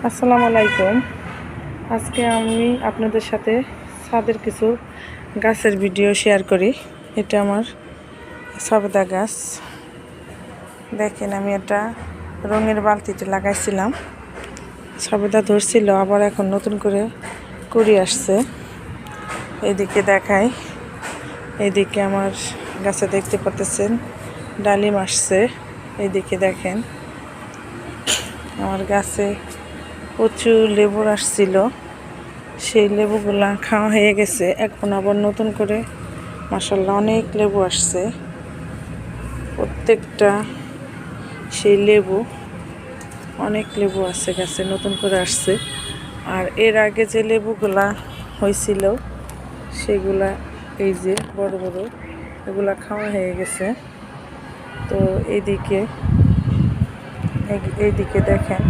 আসসালামু আলাইকুম। আজকে আমি আপনাদের সাথে ছাদের কিছু গাছের ভিডিও শেয়ার করি। এটা আমার সবেদা গাছ। দেখেন, আমি এটা রঙের বালতিতে লাগাইছিলাম। সবেদা ধরছিল, আবার এখন নতুন করে কুড়ি আসছে। এইদিকে দেখাই, এইদিকে আমার গাছে দেখতে পাচ্ছেন ডালিম আসছে। এইদিকে দেখেন, আমার গাছে প্রচুর লেবু আসছিল, সেই লেবুগুলা খাওয়া হয়ে গেছে। এখন আবার নতুন করে মাশাআল্লাহ অনেক লেবু আসছে। প্রত্যেকটা সেই লেবু, অনেক লেবু আছে গাছে, নতুন করে আসছে। আর এর আগে যে লেবুগুলা হয়েছিল সেগুলা এই যে বড় বড়, এগুলা খাওয়া হয়ে গেছে। তো এইদিকে দেখেন